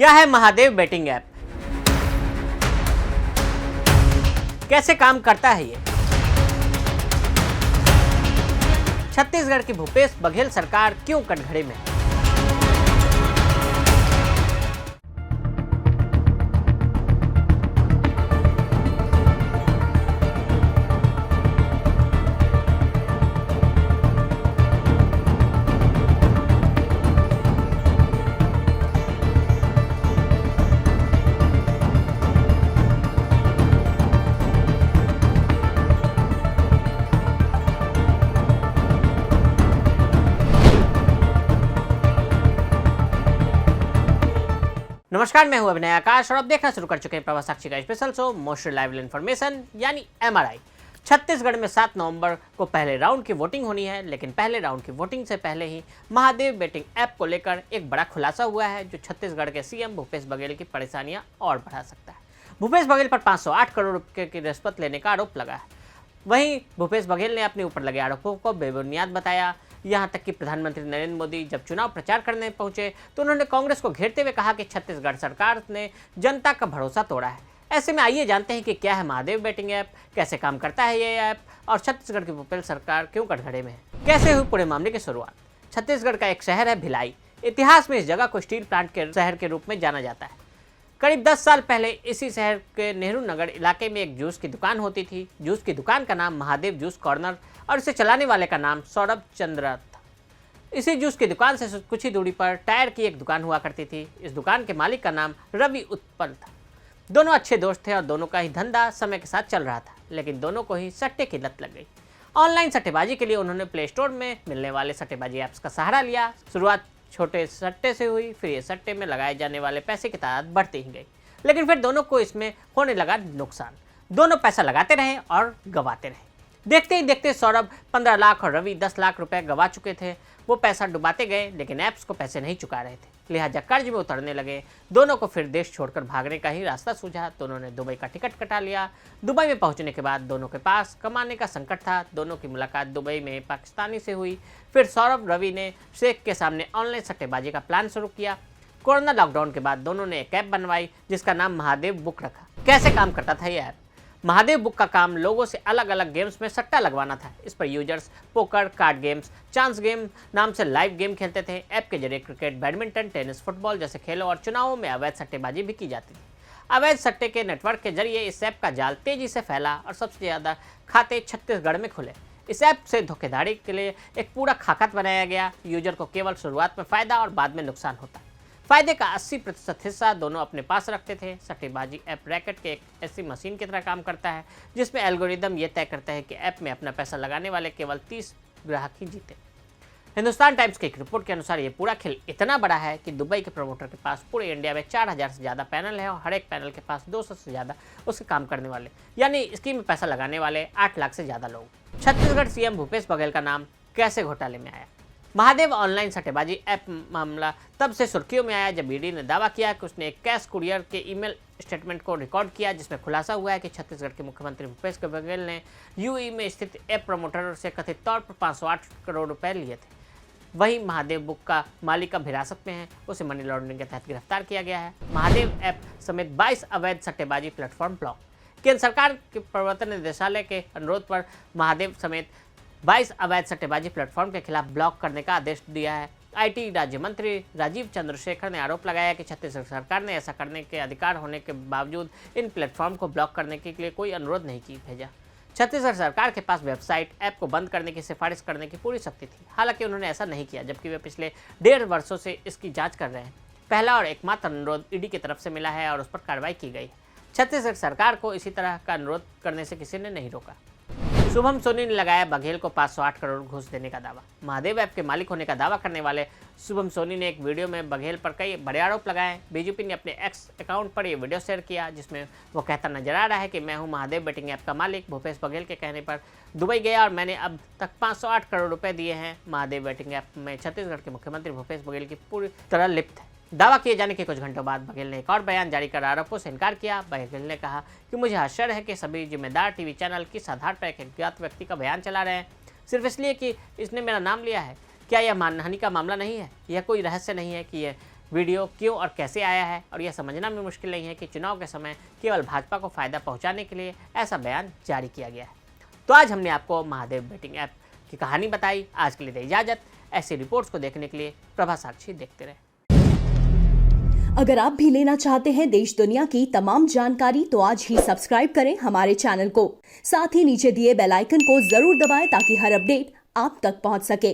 क्या है Mahadev betting app, कैसे काम करता है ये? छत्तीसगढ़ की भूपेश बघेल सरकार क्यों कटघरे में? नमस्कार, मैं हूं अभिनय आकाश और अब देखना शुरू कर चुके हैं प्रवास साक्षी का special show most reliable information यानी एमआरआई। छत्तीसगढ़ में 7 नवंबर को पहले राउंड की वोटिंग होनी है, लेकिन पहले राउंड की वोटिंग से पहले ही महादेव बेटिंग ऐप को लेकर एक बड़ा खुलासा हुआ है जो छत्तीसगढ़ के सीएम भूपेश बघेल की परेशानियां और बढ़ा सकता है। भूपेश बघेल पर 508 करोड़ रुपये की रिश्वत लेने का आरोप लगा है। वहीं भूपेश बघेल ने अपने ऊपर लगे आरोपों को बेबुनियाद बताया। यहां तक कि प्रधानमंत्री नरेंद्र मोदी जब चुनाव प्रचार करने पहुंचे तो उन्होंने कांग्रेस को घेरते हुए कहा कि छत्तीसगढ़ सरकार ने जनता का भरोसा तोड़ा है। ऐसे में आइए जानते हैं कि क्या है महादेव बेटिंग ऐप, कैसे काम करता है ये ऐप और छत्तीसगढ़ की भूपेश सरकार क्यों कटघरे में है। कैसे हुई पूरे मामले की शुरुआत। छत्तीसगढ़ का एक शहर है भिलाई। इतिहास में इस जगह को स्टील प्लांट के शहर के रूप में जाना जाता है। करीब 10 साल पहले इसी शहर के नेहरू नगर इलाके में एक जूस की दुकान होती थी। जूस की दुकान का नाम महादेव जूस कॉर्नर और इसे चलाने वाले का नाम सौरभ चंद्र था। इसी जूस की दुकान से कुछ ही दूरी पर टायर की एक दुकान हुआ करती थी। इस दुकान के मालिक का नाम रवि उत्पल था। दोनों अच्छे दोस्त थे और दोनों का ही धंधा समय के साथ चल रहा था, लेकिन दोनों को ही सट्टे की लत लग गई। ऑनलाइन सट्टेबाजी के लिए उन्होंने प्ले स्टोर में मिलने वाले सट्टेबाजी ऐप्स का सहारा लिया। शुरुआत छोटे सट्टे से हुई, फिर ये सट्टे में लगाए जाने वाले पैसे की तादाद बढ़ती ही गई, लेकिन फिर दोनों को इसमें होने लगा नुकसान। दोनों पैसा लगाते रहे और गंवाते रहे। देखते ही देखते सौरभ 15 लाख और रवि 10 लाख रुपए गंवा चुके थे। वो पैसा डुबाते गए, लेकिन ऐप्स को पैसे नहीं चुका रहे थे, लिहाजा कर्ज में उतरने लगे। दोनों को फिर देश छोड़कर भागने का ही रास्ता सूझा। दोनों ने दुबई का टिकट कटा लिया। दुबई में पहुंचने के बाद दोनों के पास कमाने का संकट था। दोनों की मुलाकात दुबई में पाकिस्तानी से हुई। फिर सौरभ रवि ने शेख के सामने ऑनलाइन सट्टेबाजी का प्लान शुरू किया। कोरोना लॉकडाउन के बाद दोनों ने एक ऐप बनवाई जिसका नाम महादेव बुक रखा। कैसे काम करता था यह ऐप? महादेव बुक का काम लोगों से अलग अलग गेम्स में सट्टा लगवाना था। इस पर users poker, card games, chance game नाम से लाइव गेम खेलते थे। ऐप के जरिए क्रिकेट, बैडमिंटन, टेनिस, फुटबॉल जैसे खेलों और चुनावों में अवैध सट्टेबाजी भी की जाती थी। अवैध सट्टे के नेटवर्क के जरिए इस ऐप का जाल तेजी से फैला और सबसे ज़्यादा खाते छत्तीसगढ़ में खुले। इस ऐप से धोखेधड़ी के लिए एक पूरा खाका बनाया गया। यूजर को केवल शुरुआत में फ़ायदा और बाद में नुकसान होता। फायदे का 80% हिस्सा दोनों अपने पास रखते थे। सट्टेबाजी ऐप रैकेट के एक ऐसी मशीन की तरह काम करता है जिसमें एल्गोरिदम ये तय करता है कि ऐप में अपना पैसा लगाने वाले केवल 30 ग्राहक ही जीते। हिंदुस्तान टाइम्स की एक रिपोर्ट के अनुसार ये पूरा खेल इतना बड़ा है कि दुबई के प्रमोटर के पास पूरे इंडिया में 4000 से ज़्यादा पैनल है और हर एक पैनल के पास 200 से ज़्यादा उसके काम करने वाले, यानी स्कीम में पैसा लगाने वाले 8 लाख से ज़्यादा लोग। छत्तीसगढ़ सीएम भूपेश बघेल का नाम कैसे घोटाले में आया? महादेव ऑनलाइन सट्टेबाजी ऐप मामला तब से सुर्खियों में आया जब ईडी ने दावा किया कि उसने एक कैश कुरियर के ईमेल स्टेटमेंट को रिकॉर्ड किया, जिसमें खुलासा हुआ है कि छत्तीसगढ़ के मुख्यमंत्री भूपेश बघेल ने यूएई में स्थित ऐप प्रमोटर से कथित तौर पर 508 करोड़ रुपए लिए थे। वहीं महादेव बुक का मालिक अब हिरासत में है। उसे मनी लॉन्ड्रिंग के तहत गिरफ्तार किया गया है। महादेव ऐप समेत 22 अवैध सट्टेबाजी प्लेटफॉर्म ब्लॉक। केंद्र सरकार के प्रवर्तन निदेशालय के अनुरोध पर महादेव समेत 22 अवैध सट्टेबाजी प्लेटफॉर्म के खिलाफ ब्लॉक करने का आदेश दिया है। आईटी राज्य मंत्री राजीव चंद्रशेखर ने आरोप लगाया कि छत्तीसगढ़ सरकार ने ऐसा करने के अधिकार होने के बावजूद इन प्लेटफॉर्म को ब्लॉक करने के लिए कोई अनुरोध नहीं भेजा। छत्तीसगढ़ सरकार के पास वेबसाइट ऐप को बंद करने की सिफारिश करने की पूरी शक्ति थी। हालांकि उन्होंने ऐसा नहीं किया, जबकि वे पिछले 1.5 वर्षों से इसकी जाँच कर रहे हैं। पहला और एकमात्र अनुरोध ईडी की तरफ से मिला है और उस पर कार्रवाई की गई। छत्तीसगढ़ सरकार को इसी तरह का अनुरोध करने से किसी ने नहीं रोका। शुभम सोनी ने लगाया बघेल को 508 करोड़ घूस देने का दावा। महादेव ऐप के मालिक होने का दावा करने वाले शुभम सोनी ने एक वीडियो में बघेल पर कई बड़े आरोप लगाए। बीजेपी ने अपने एक्स अकाउंट पर यह वीडियो शेयर किया जिसमें वो कहता नजर आ रहा है कि मैं हूं महादेव बेटिंग ऐप का मालिक। भूपेश बघेल के कहने पर दुबई गया और मैंने अब तक 508 करोड़ रुपए दिए हैं। महादेव बेटिंग ऐप में छत्तीसगढ़ के मुख्यमंत्री भूपेश बघेल की पूरी तरह लिप्त है। दावा किए जाने के कुछ घंटों बाद बघेल ने एक और बयान जारी कर आरोपों से इनकार किया। बघेल ने कहा कि मुझे आश्चर्य है कि सभी जिम्मेदार टीवी चैनल किस आधार पर एक अज्ञात व्यक्ति का बयान चला रहे हैं, सिर्फ इसलिए कि इसने मेरा नाम लिया है। क्या यह मानहानि का मामला नहीं है? यह कोई रहस्य नहीं है कि वीडियो क्यों और कैसे आया है, और यह समझना भी मुश्किल नहीं है कि चुनाव के समय केवल भाजपा को फायदा पहुंचाने के लिए ऐसा बयान जारी किया गया है। तो आज हमने आपको महादेव बेटिंग ऐप की कहानी बताई। आज के लिए दे इजाजत। ऐसी रिपोर्ट्स को देखने के लिए प्रभा साक्षी देखते रहे। अगर आप भी लेना चाहते हैं देश दुनिया की तमाम जानकारी तो आज ही सब्सक्राइब करें हमारे चैनल को। साथ ही नीचे दिए बेल आइकन को जरूर दबाएं ताकि हर अपडेट आप तक पहुंच सके।